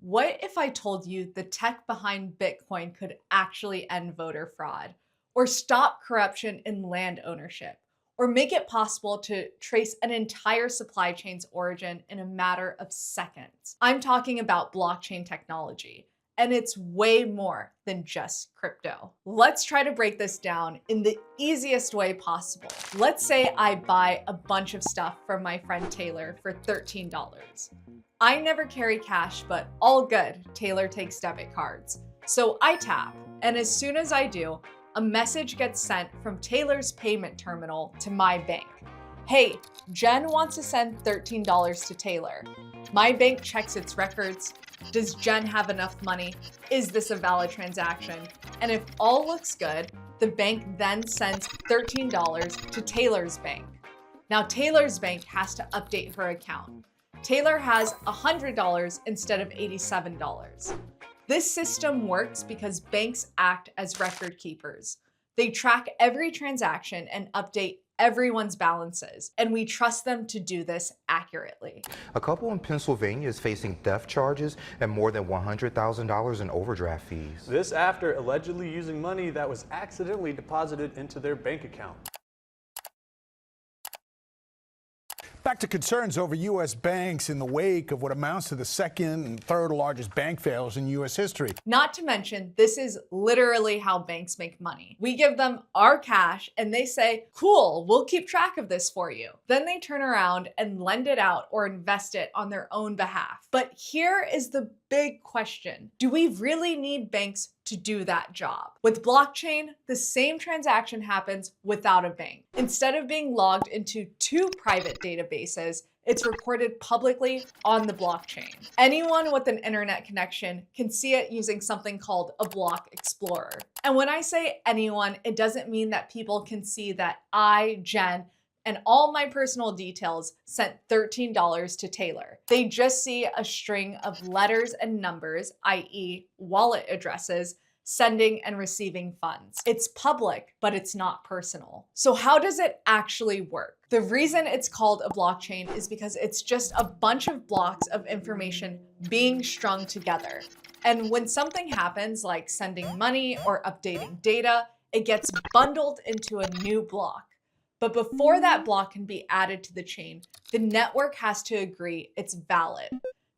What if I told you the tech behind Bitcoin could actually end voter fraud, or stop corruption in land ownership, or make it possible to trace an entire supply chain's origin in a matter of seconds? I'm talking about blockchain technology, and it's way more than just crypto. Let's try to break this down in the easiest way possible. Let's say I buy a bunch of stuff from my friend Taylor for $13. I never carry cash, but all good, Taylor takes debit cards. So I tap, and as soon as I do, a message gets sent from Taylor's payment terminal to my bank. Hey, Jen wants to send $13 to Taylor. My bank checks its records. Does Jen have enough money? Is this a valid transaction? And if all looks good, the bank then sends $13 to Taylor's bank. Now Taylor's bank has to update her account. Taylor has $100 instead of $87. This system works because banks act as record keepers. They track every transaction and update everyone's balances, and we trust them to do this accurately. A couple in Pennsylvania is facing theft charges and more than $100,000 in overdraft fees. This after allegedly using money that was accidentally deposited into their bank account. Back to concerns over U.S. banks in the wake of what amounts to the second and third largest bank failures in U.S. history. Not to mention, this is literally how banks make money. We give them our cash and they say, cool, we'll keep track of this for you. Then they turn around and lend it out or invest it on their own behalf. But here is the big question. Do we really need banks to do that job? With blockchain, the same transaction happens without a bank. Instead of being logged into two private databases, it's recorded publicly on the blockchain. Anyone with an internet connection can see it using something called a block explorer. And when I say anyone, it doesn't mean that people can see that I, Jen, and all my personal details sent $13 to Taylor. They just see a string of letters and numbers, i.e. wallet addresses, sending and receiving funds. It's public, but it's not personal. So how does it actually work? The reason it's called a blockchain is because it's just a bunch of blocks of information being strung together. And when something happens, like sending money or updating data, it gets bundled into a new block. But before that block can be added to the chain, the network has to agree it's valid.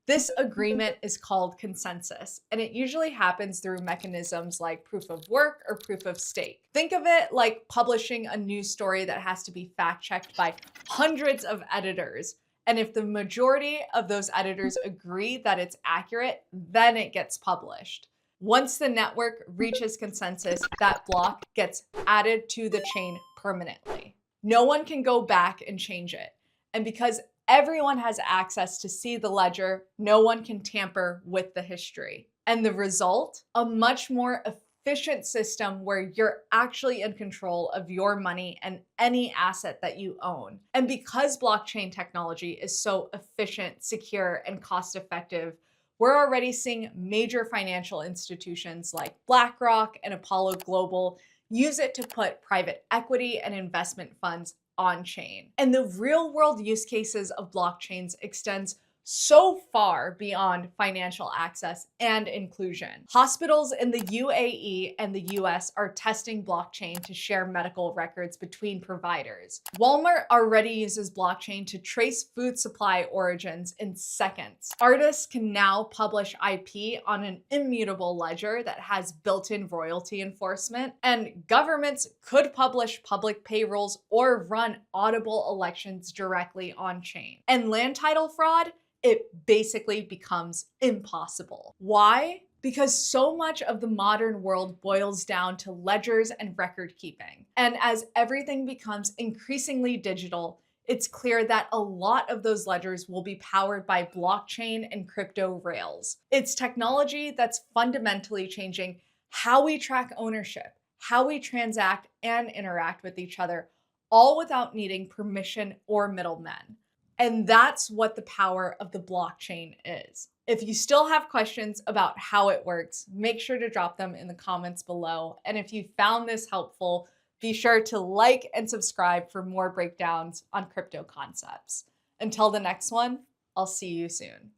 This agreement is called consensus, and it usually happens through mechanisms like proof of work or proof of stake. Think of it like publishing a news story that has to be fact-checked by hundreds of editors. And if the majority of those editors agree that it's accurate, then it gets published. Once the network reaches consensus, that block gets added to the chain permanently. No one can go back and change it. And because everyone has access to see the ledger, no one can tamper with the history. And the result? A much more efficient system where you're actually in control of your money and any asset that you own. And because blockchain technology is so efficient, secure, and cost-effective, we're already seeing major financial institutions like BlackRock and Apollo Global use it to put private equity and investment funds on chain. And the real world use cases of blockchains extends so far beyond financial access and inclusion. Hospitals in the UAE and the US are testing blockchain to share medical records between providers. Walmart already uses blockchain to trace food supply origins in seconds. Artists can now publish IP on an immutable ledger that has built-in royalty enforcement, and governments could publish public payrolls or run audible elections directly on chain. And land title fraud? It basically becomes impossible. Why? Because so much of the modern world boils down to ledgers and record keeping. And as everything becomes increasingly digital, it's clear that a lot of those ledgers will be powered by blockchain and crypto rails. It's technology that's fundamentally changing how we track ownership, how we transact and interact with each other, all without needing permission or middlemen. And that's what the power of the blockchain is. If you still have questions about how it works, make sure to drop them in the comments below. And if you found this helpful, be sure to like and subscribe for more breakdowns on crypto concepts. Until the next one, I'll see you soon.